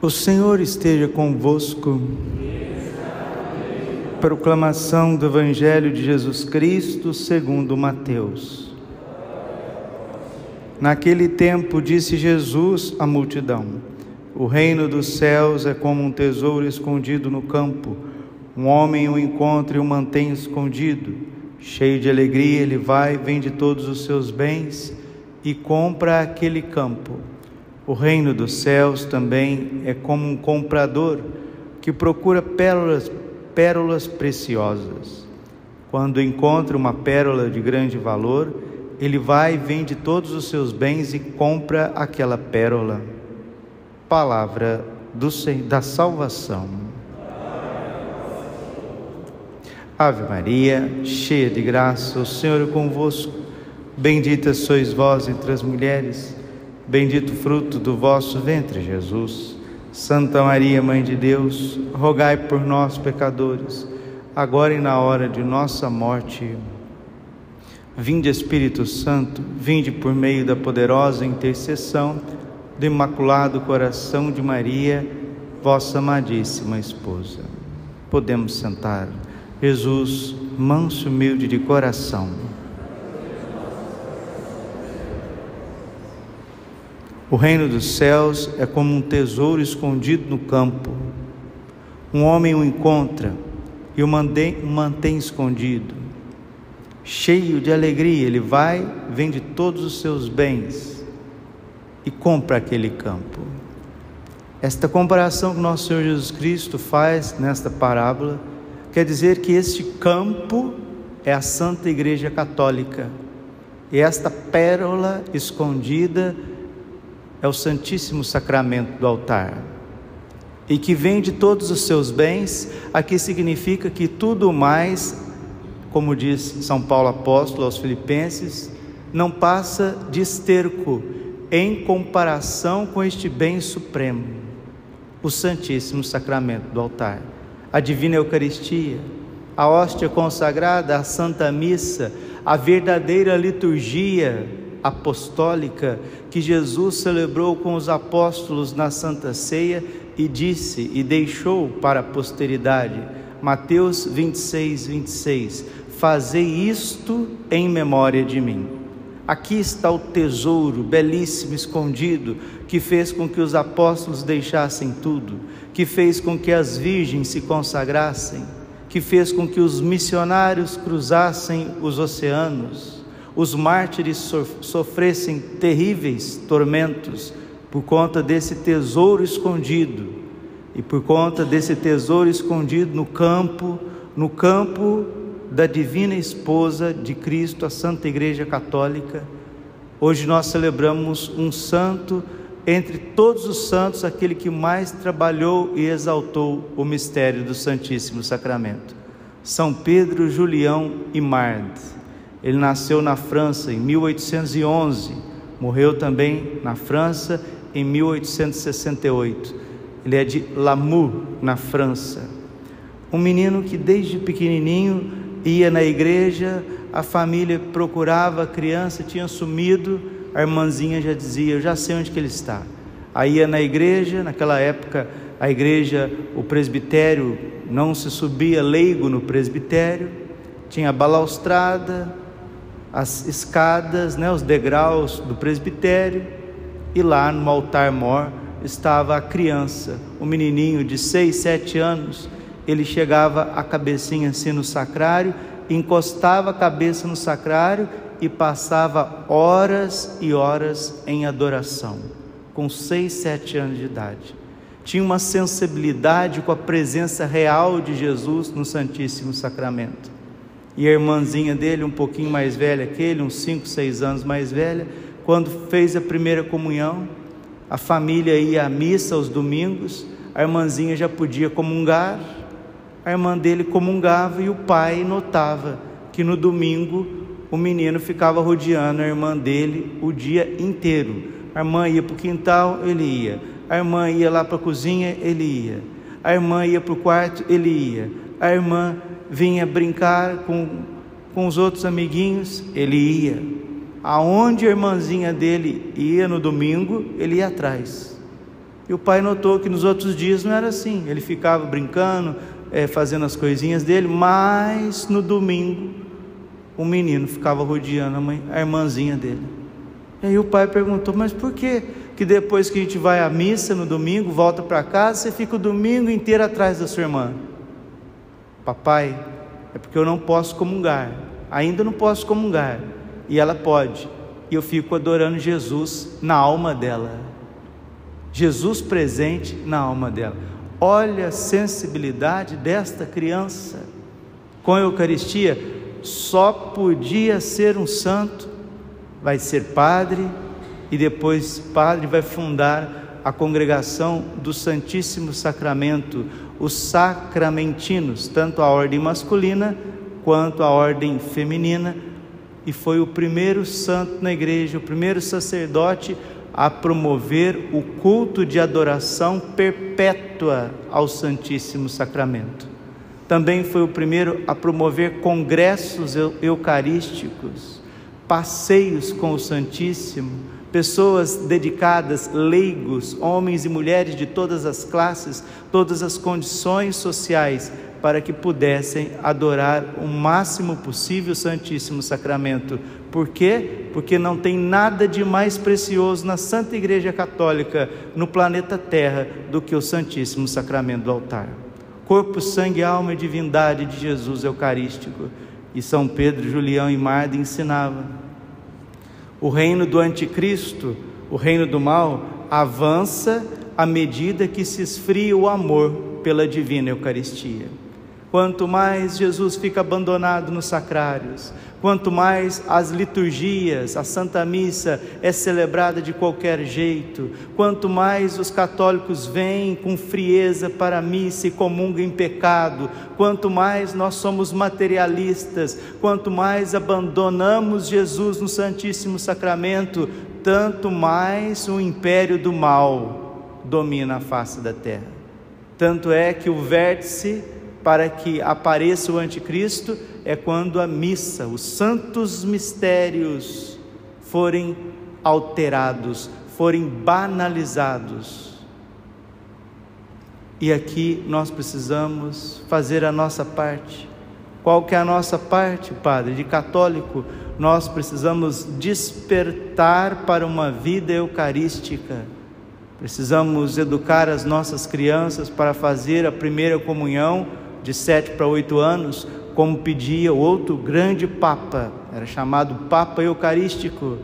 O Senhor esteja convosco. Proclamação do Evangelho de Jesus Cristo segundo Mateus. Naquele tempo disse Jesus à multidão: o reino dos céus é como um tesouro escondido no campo. Um homem o encontra e o mantém escondido. Cheio de alegria, ele vai, vende todos os seus bens e compra aquele campo. O reino dos céus também é como um comprador que procura pérolas preciosas. Quando encontra uma pérola de grande valor, ele vai, vende todos os seus bens e compra aquela pérola. Palavra da salvação. Ave Maria, cheia de graça, o Senhor é convosco. Bendita sois vós entre as mulheres, bendito o fruto do vosso ventre, Jesus. Santa Maria, Mãe de Deus, rogai por nós, pecadores, agora e na hora de nossa morte. Vinde, Espírito Santo, vinde por meio da poderosa intercessão do Imaculado Coração de Maria, vossa amadíssima esposa. Podemos sentar. Jesus, manso e humilde de coração. O reino dos céus é como um tesouro escondido no campo. Um homem o encontra e o mantém escondido. Cheio de alegria, ele vai, vende todos os seus bens e compra aquele campo. Esta comparação que nosso Senhor Jesus Cristo faz nesta parábola quer dizer que este campo é a Santa Igreja Católica e esta pérola escondida é o Santíssimo Sacramento do altar. E que vende todos os seus bens, aqui significa que tudo mais, como diz São Paulo apóstolo aos Filipenses, não passa de esterco em comparação com este bem supremo, o Santíssimo Sacramento do altar. A Divina Eucaristia, a hóstia consagrada, a Santa Missa, a verdadeira liturgia apostólica que Jesus celebrou com os apóstolos na Santa Ceia e disse e deixou para a posteridade. Mateus 26, 26. Fazei isto em memória de mim. Aqui está o tesouro belíssimo escondido que fez com que os apóstolos deixassem tudo, que fez com que as virgens se consagrassem, que fez com que os missionários cruzassem os oceanos, os mártires sofressem terríveis tormentos por conta desse tesouro escondido. E por conta desse tesouro escondido no campo da divina esposa de Cristo, a Santa Igreja Católica, hoje nós celebramos um santo, entre todos os santos, aquele que mais trabalhou e exaltou o mistério do Santíssimo Sacramento, São Pedro Julião Imard. Ele nasceu na França em 1811, morreu também na França em 1868. Ele é de Lamour, na França. Um menino que desde pequenininho ia na igreja, a família procurava a criança, tinha sumido, a irmãzinha já dizia: eu já sei onde que ele está. Aí ia na igreja, naquela época a igreja, o presbitério, não se subia leigo no presbitério, tinha balaustrada, as escadas, os degraus do presbitério, e lá no altar-mor estava a criança, um menininho de 6, 7 anos. Ele chegava a cabecinha assim no sacrário, encostava a cabeça no sacrário e passava horas e horas em adoração, com 6, 7 anos de idade. Tinha uma sensibilidade com a presença real de Jesus no Santíssimo Sacramento. E a irmãzinha dele, um pouquinho mais velha que ele, uns 5, 6 anos mais velha, quando fez a primeira comunhão, a família ia à missa aos domingos, a irmãzinha já podia comungar, a irmã dele comungava e o pai notava que no domingo o menino ficava rodeando a irmã dele o dia inteiro. A irmã ia para o quintal, ele ia. A irmã ia lá para a cozinha, ele ia. A irmã ia para o quarto, ele ia. A irmã vinha brincar com os outros amiguinhos, ele ia. Aonde a irmãzinha dele ia no domingo, ele ia atrás. E o pai notou que nos outros dias não era assim. Ele ficava brincando, fazendo as coisinhas dele, mas no domingo o menino ficava rodeando a irmãzinha dele. E aí o pai perguntou: mas por que depois que a gente vai à missa no domingo, volta para casa, você fica o domingo inteiro atrás da sua irmã? Papai, é porque eu não posso comungar, ainda não posso comungar, e ela pode, e eu fico adorando Jesus na alma dela, Jesus presente na alma dela. Olha a sensibilidade desta criança com a Eucaristia. Só podia ser um santo, vai ser padre, e depois padre vai fundar a congregação do Santíssimo Sacramento, os sacramentinos, tanto a ordem masculina quanto a ordem feminina, e foi o primeiro santo na igreja, o primeiro sacerdote a promover o culto de adoração perpétua ao Santíssimo Sacramento. Também foi o primeiro a promover congressos eucarísticos, passeios com o Santíssimo, pessoas dedicadas, leigos, homens e mulheres de todas as classes, todas as condições sociais, para que pudessem adorar o máximo possível o Santíssimo Sacramento. Por quê? Porque não tem nada de mais precioso na Santa Igreja Católica, no planeta Terra, do que o Santíssimo Sacramento do altar. Corpo, sangue, alma e divindade de Jesus Eucarístico. E São Pedro, Julião e Marda ensinavam. O reino do anticristo, o reino do mal, avança à medida que se esfria o amor pela divina Eucaristia. Quanto mais Jesus fica abandonado nos sacrários, quanto mais as liturgias, a Santa Missa é celebrada de qualquer jeito, quanto mais os católicos vêm com frieza para a missa e comungam em pecado, quanto mais nós somos materialistas, quanto mais abandonamos Jesus no Santíssimo Sacramento, tanto mais o império do mal domina a face da terra. Tanto é que o vértice para que apareça o anticristo é quando a missa, os santos mistérios forem alterados, forem banalizados. E aqui nós precisamos fazer a nossa parte. Qual que é a nossa parte, Padre? De católico, nós precisamos despertar para uma vida eucarística. Precisamos educar as nossas crianças para fazer a primeira comunhão de 7 para 8 anos, como pedia o outro grande Papa, era chamado Papa Eucarístico,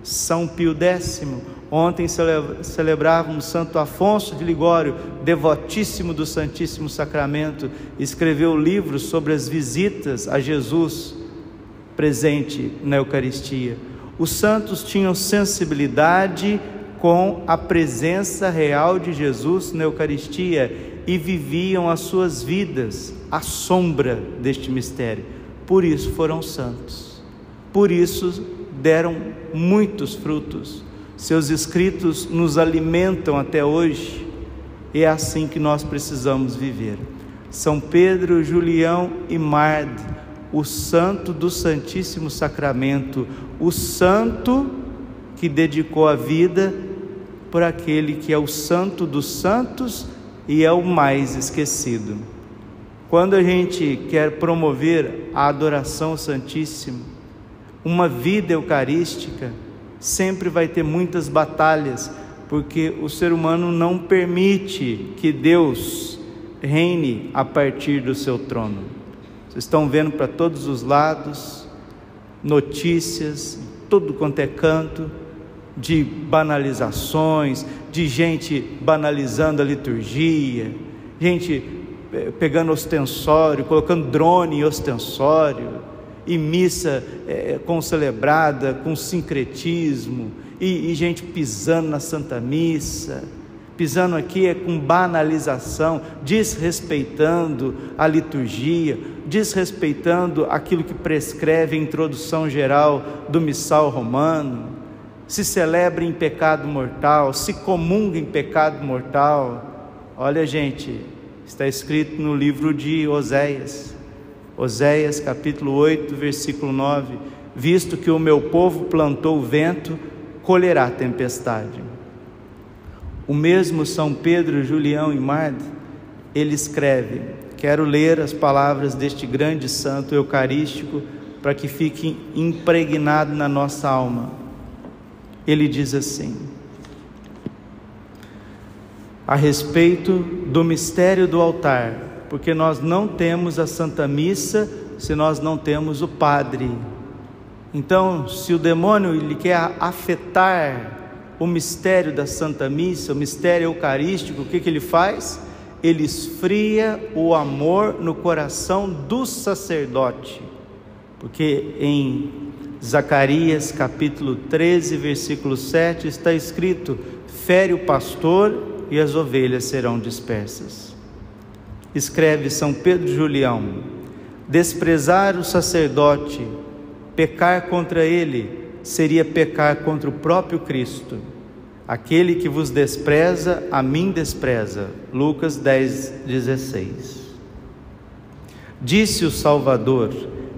São Pio X. Ontem celebrávamos Santo Afonso de Ligório, devotíssimo do Santíssimo Sacramento, escreveu livros sobre as visitas a Jesus presente na Eucaristia. Os santos tinham sensibilidade com a presença real de Jesus na Eucaristia e viviam as suas vidas à sombra deste mistério. Por isso foram santos, por isso deram muitos frutos. Seus escritos nos alimentam até hoje, e é assim que nós precisamos viver. São Pedro, Julião e Marda, o santo do Santíssimo Sacramento, o santo que dedicou a vida por aquele que é o santo dos santos e é o mais esquecido. Quando a gente quer promover a adoração ao Santíssimo, uma vida eucarística, sempre vai ter muitas batalhas, porque o ser humano não permite que Deus reine a partir do seu trono. Vocês estão vendo para todos os lados notícias, tudo quanto é canto, de banalizações, de gente banalizando a liturgia, gente pegando ostensório, colocando drone em ostensório, e missa concelebrada com sincretismo, e gente pisando na Santa Missa. Pisando aqui com banalização, desrespeitando a liturgia, desrespeitando aquilo que prescreve a introdução geral do missal romano. Se celebra em pecado mortal, se comunga em pecado mortal. Olha, gente, está escrito no livro de Oséias, capítulo 8, versículo 9: visto que o meu povo plantou o vento, colherá tempestade. O mesmo São Pedro, Julião e Mard, ele escreve, quero ler as palavras deste grande santo eucarístico para que fique impregnado na nossa alma. Ele diz assim: a respeito do mistério do altar, porque nós não temos a Santa Missa se nós não temos o Padre. Então, se o demônio ele quer afetar o mistério da Santa Missa, o mistério eucarístico, o que ele faz? Ele esfria o amor no coração do sacerdote, porque em Zacarias capítulo 13, versículo 7 está escrito: fere o pastor e as ovelhas serão dispersas. Escreve São Pedro Julião: desprezar o sacerdote, pecar contra ele, seria pecar contra o próprio Cristo. Aquele que vos despreza, a mim despreza. Lucas 10:16. Disse o Salvador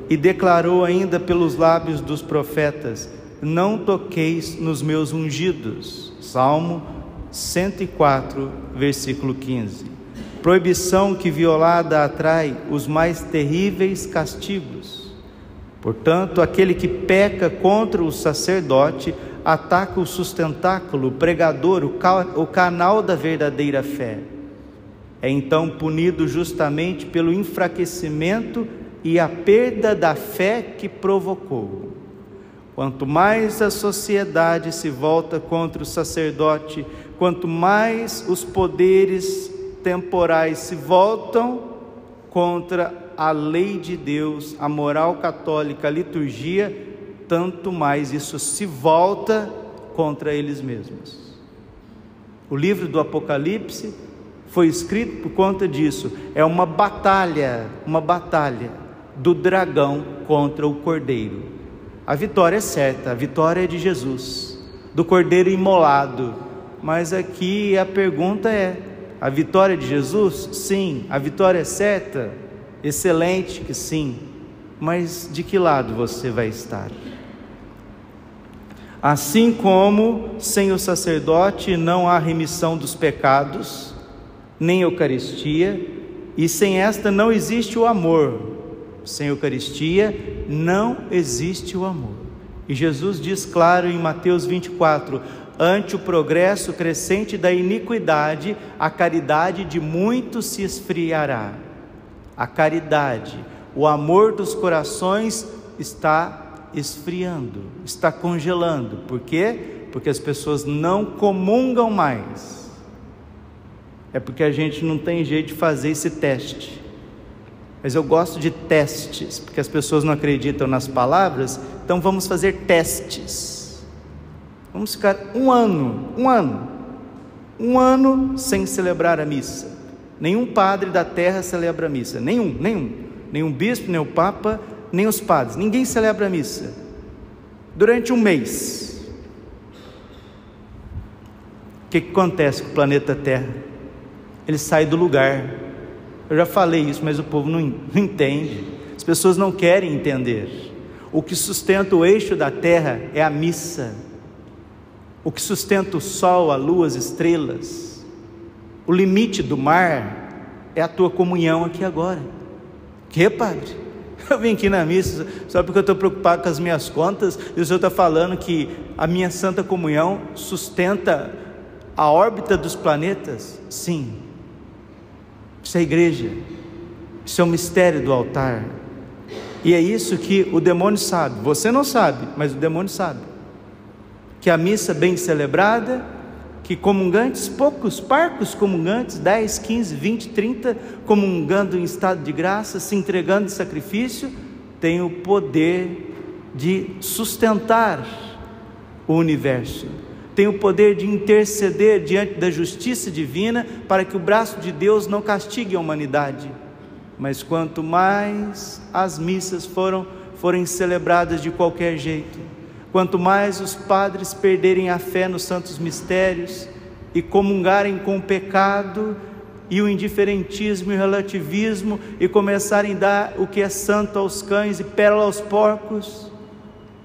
e declarou ainda pelos lábios dos profetas: não toqueis nos meus ungidos. Salmo 104, versículo 15. Proibição que violada atrai os mais terríveis castigos. Portanto, aquele que peca contra o sacerdote ataca o sustentáculo, o pregador, o canal da verdadeira fé. É então punido justamente pelo enfraquecimento e a perda da fé que provocou. Quanto mais a sociedade se volta contra o sacerdote, quanto mais os poderes temporais se voltam contra a lei de Deus, a moral católica, a liturgia, tanto mais isso se volta contra eles mesmos. O livro do Apocalipse foi escrito por conta disso. É uma batalha do dragão contra o cordeiro. A vitória é certa, a vitória é de Jesus, do cordeiro imolado. Mas aqui a pergunta é: a vitória é de Jesus? Sim. A vitória é certa? Excelente que sim. Mas de que lado você vai estar? Assim como sem o sacerdote não há remissão dos pecados, nem Eucaristia, e sem esta não existe o amor. Sem Eucaristia não existe o amor. E Jesus diz claro em Mateus 24: ante o progresso crescente da iniquidade, a caridade de muitos se esfriará. A caridade, o amor dos corações está esfriando, está congelando. Por quê? Porque as pessoas não comungam mais. É porque a gente não tem jeito de fazer esse teste. Mas eu gosto de testes, porque as pessoas não acreditam nas palavras, então vamos fazer testes. Vamos ficar um ano sem celebrar a missa. Nenhum padre da terra celebra a missa, nenhum bispo, nem o papa, nem os padres, ninguém celebra a missa durante um mês. O que acontece com o planeta Terra? Ele sai do lugar. Eu já falei isso, mas o povo não entende, as pessoas não querem entender. O que sustenta o eixo da terra é a missa. O que sustenta o sol, a lua, as estrelas, o limite do mar é a tua comunhão aqui agora. Que, padre? Eu vim aqui na missa só porque eu estou preocupado com as minhas contas e o senhor está falando que a minha santa comunhão sustenta a órbita dos planetas? Sim. Isso é igreja. Isso é o mistério do altar. E é isso que o demônio sabe. Você não sabe, mas o demônio sabe. Que a missa bem celebrada, que comungantes, poucos, parcos comungantes, 10, 15, 20, 30, comungando em estado de graça, se entregando em sacrifício, tem o poder de sustentar o universo, tem o poder de interceder diante da justiça divina, para que o braço de Deus não castigue a humanidade. Mas quanto mais as missas forem celebradas de qualquer jeito, quanto mais os padres perderem a fé nos santos mistérios e comungarem com o pecado e o indiferentismo e o relativismo e começarem a dar o que é santo aos cães e pérola aos porcos,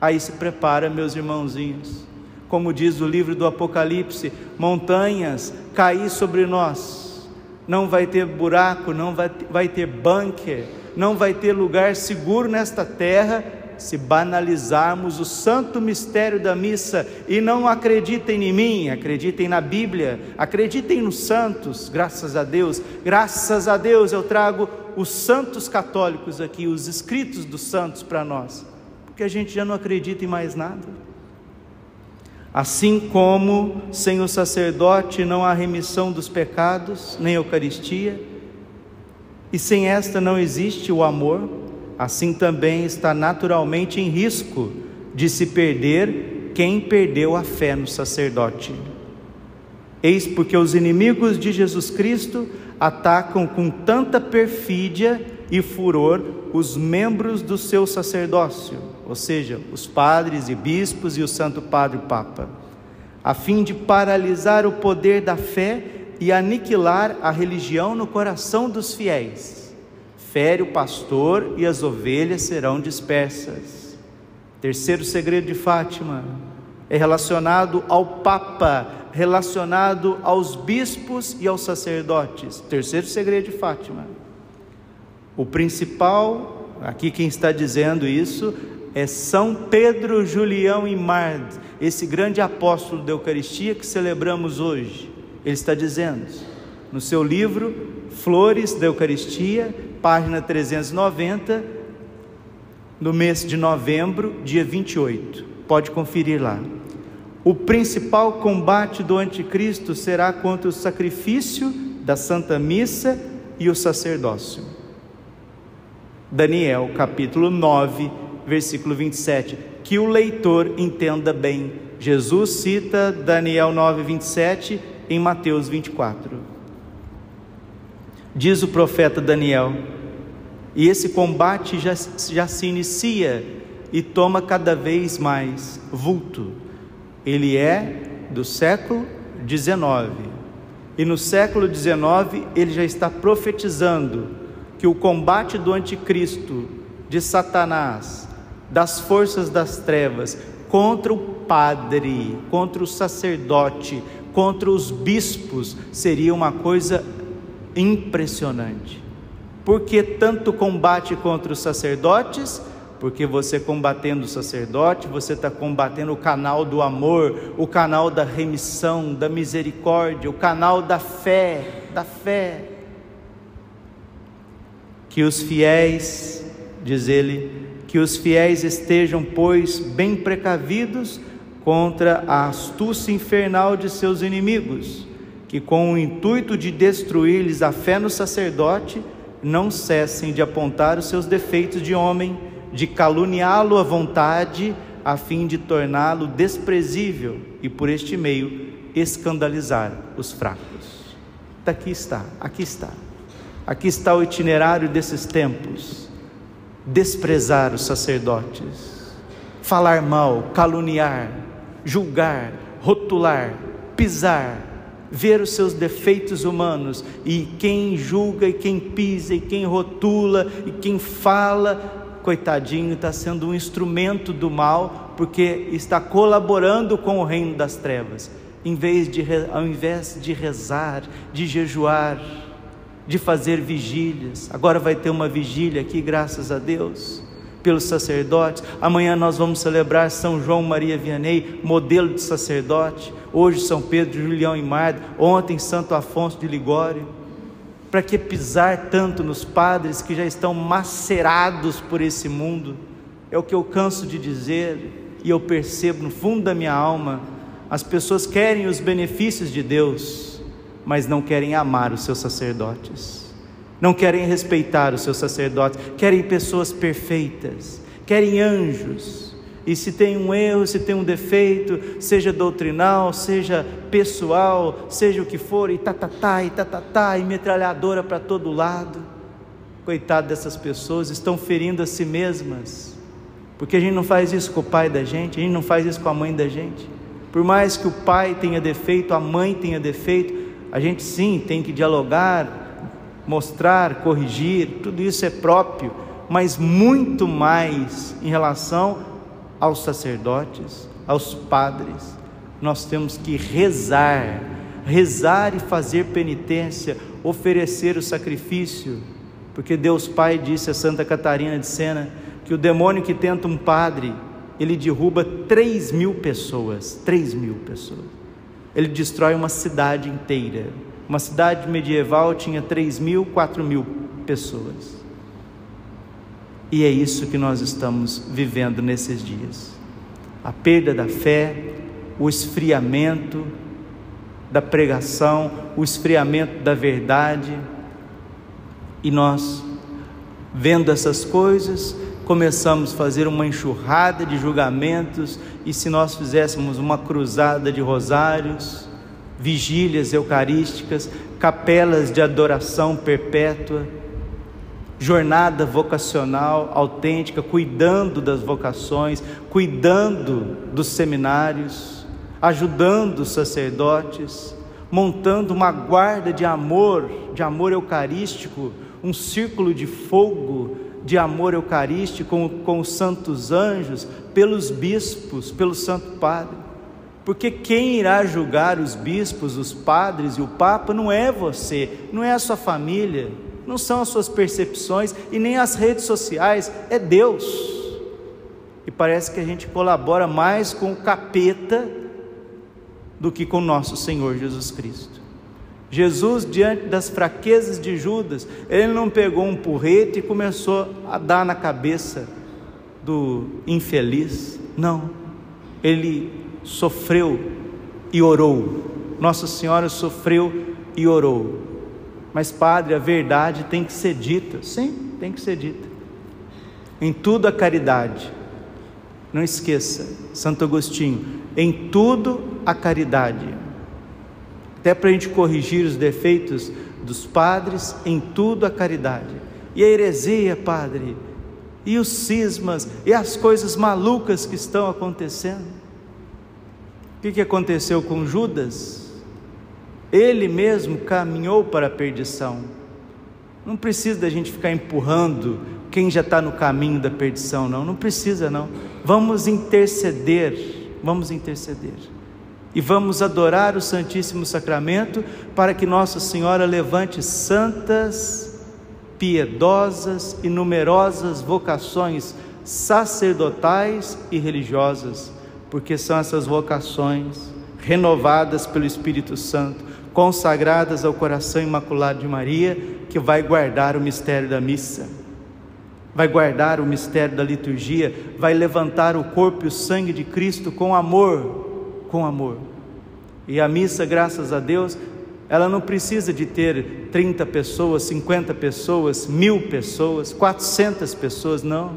aí se prepara, meus irmãozinhos, como diz o livro do Apocalipse, montanhas cair sobre nós. Não vai ter buraco, não vai ter bunker, não vai ter lugar seguro nesta terra, se banalizarmos o santo mistério da missa. E não acreditem em mim, acreditem na Bíblia, acreditem nos santos. Graças a Deus eu trago os santos católicos aqui, os escritos dos santos para nós, porque a gente já não acredita em mais nada. Assim como sem o sacerdote não há remissão dos pecados, nem Eucaristia, e sem esta não existe o amor, assim também está naturalmente em risco de se perder quem perdeu a fé no sacerdote. Eis porque os inimigos de Jesus Cristo atacam com tanta perfídia e furor os membros do seu sacerdócio, ou seja, os padres e bispos e o Santo Padre Papa, a fim de paralisar o poder da fé e aniquilar a religião no coração dos fiéis. Fere o pastor e as ovelhas serão dispersas. Terceiro segredo de Fátima é relacionado ao Papa, relacionado aos bispos e aos sacerdotes. Terceiro segredo de Fátima. O principal, aqui quem está dizendo isso, é São Pedro Julião Imard, esse grande apóstolo da Eucaristia que celebramos hoje. Ele está dizendo, no seu livro Flores da Eucaristia, página 390, no mês de novembro, dia 28, pode conferir lá. O principal combate do anticristo será contra o sacrifício da Santa Missa e o sacerdócio. Daniel, capítulo 9, versículo 27, que o leitor entenda bem. Jesus cita Daniel 9, 27 em Mateus 24. Diz o profeta Daniel, e esse combate já se inicia e toma cada vez mais vulto. Ele é do século XIX, e no século XIX ele já está profetizando que o combate do anticristo, de Satanás, das forças das trevas, contra o padre, contra o sacerdote, contra os bispos, seria uma coisa impressionante. Por que tanto combate contra os sacerdotes? Porque você combatendo o sacerdote, você está combatendo o canal do amor, o canal da remissão, da misericórdia, o canal da fé, Que os fiéis, diz ele, que os fiéis estejam, pois, bem precavidos contra a astúcia infernal de seus inimigos, que com o intuito de destruir-lhes a fé no sacerdote, não cessem de apontar os seus defeitos de homem, de caluniá-lo à vontade, a fim de torná-lo desprezível e por este meio escandalizar os fracos. Aqui está o itinerário desses tempos: desprezar os sacerdotes, falar mal, caluniar, julgar, rotular, pisar, ver os seus defeitos humanos, e quem julga e quem pisa e quem rotula e quem fala, coitadinho, está sendo um instrumento do mal, porque está colaborando com o reino das trevas, ao invés de rezar, de jejuar, de fazer vigílias. Agora vai ter uma vigília aqui, graças a Deus, pelos sacerdotes. Amanhã nós vamos celebrar São João Maria Vianney, modelo de sacerdote. Hoje São Pedro Julião Imard, ontem Santo Afonso de Ligório. Para que pisar tanto nos padres que já estão macerados por esse mundo? É o que eu canso de dizer, e eu percebo no fundo da minha alma. As pessoas querem os benefícios de Deus, mas não querem amar os seus sacerdotes, não querem respeitar os seus sacerdotes, querem pessoas perfeitas, querem anjos, e se tem um erro, se tem um defeito, seja doutrinal, seja pessoal, seja o que for, e e metralhadora para todo lado. Coitado dessas pessoas, estão ferindo a si mesmas, porque a gente não faz isso com o pai da gente, a gente não faz isso com a mãe da gente. Por mais que o pai tenha defeito, a mãe tenha defeito, a gente sim tem que dialogar, mostrar, corrigir, tudo isso é próprio, mas muito mais em relação aos sacerdotes, aos padres, nós temos que rezar e fazer penitência, oferecer o sacrifício, porque Deus Pai disse a Santa Catarina de Sena que o demônio que tenta um padre, ele derruba 3.000 pessoas, 3.000 pessoas, ele destrói uma cidade inteira. Uma cidade medieval tinha 3.000, 4.000 pessoas, e é isso que nós estamos vivendo nesses dias, a perda da fé, o esfriamento da pregação, o esfriamento da verdade, e nós, vendo essas coisas, começamos a fazer uma enxurrada de julgamentos, e se nós fizéssemos uma cruzada de rosários, vigílias eucarísticas, capelas de adoração perpétua, jornada vocacional autêntica, cuidando das vocações, cuidando dos seminários, ajudando os sacerdotes, montando uma guarda de amor eucarístico, um círculo de fogo de amor eucarístico com os santos anjos, pelos bispos, pelo Santo Padre, porque quem irá julgar os bispos, os padres e o Papa não é você, não é a sua família, não são as suas percepções e nem as redes sociais, é Deus. E parece que a gente colabora mais com o capeta do que com nosso Senhor Jesus Cristo. Jesus, diante das fraquezas de Judas, ele não pegou um porrete e começou a dar na cabeça do infeliz, não, ele sofreu e orou. Nossa Senhora sofreu e orou. Mas Padre, a verdade tem que ser dita. Sim, tem que ser dita. Em tudo a caridade. Não esqueça, Santo Agostinho, em tudo a caridade. Até para a gente corrigir os defeitos dos padres, em tudo a caridade. E a heresia, Padre, e os cismas, e as coisas malucas que estão acontecendo. O que aconteceu com Judas? Ele mesmo caminhou para a perdição. Não precisa da gente ficar empurrando quem já está no caminho da perdição, não precisa não. Vamos interceder, e vamos adorar o Santíssimo Sacramento, para que Nossa Senhora levante santas, piedosas e numerosas vocações sacerdotais e religiosas, porque são essas vocações renovadas pelo Espírito Santo, consagradas ao coração imaculado de Maria, que vai guardar o mistério da missa, vai guardar o mistério da liturgia, vai levantar o corpo e o sangue de Cristo com amor. E a missa, graças a Deus, ela não precisa de ter 30 pessoas, 50 pessoas, 1000 pessoas, 400 pessoas, não.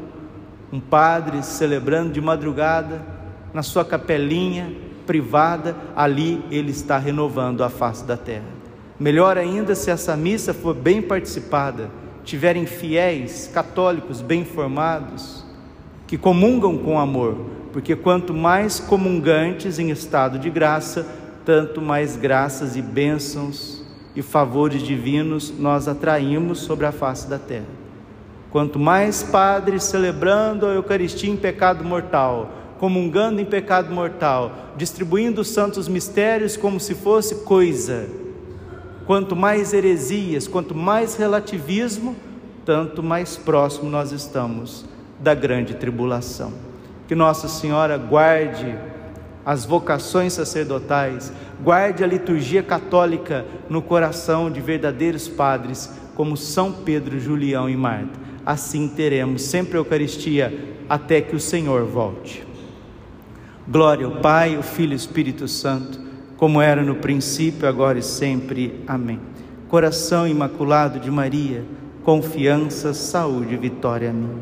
Um padre celebrando de madrugada, na sua capelinha privada, ali ele está renovando a face da terra. Melhor ainda se essa missa for bem participada, tiverem fiéis, católicos bem formados, que comungam com amor, porque quanto mais comungantes em estado de graça, tanto mais graças e bênçãos e favores divinos nós atraímos sobre a face da terra. Quanto mais padres celebrando a Eucaristia em pecado mortal, comungando em pecado mortal, distribuindo os santos mistérios como se fosse coisa, quanto mais heresias, quanto mais relativismo, tanto mais próximo nós estamos da grande tribulação. Que Nossa Senhora guarde as vocações sacerdotais, guarde a liturgia católica no coração de verdadeiros padres como São Pedro, Julião e Marta. Assim teremos sempre a Eucaristia até que o Senhor volte. Glória ao Pai, ao Filho e ao Espírito Santo, como era no princípio, agora e sempre. Amém. Coração imaculado de Maria, confiança, saúde e vitória a mim.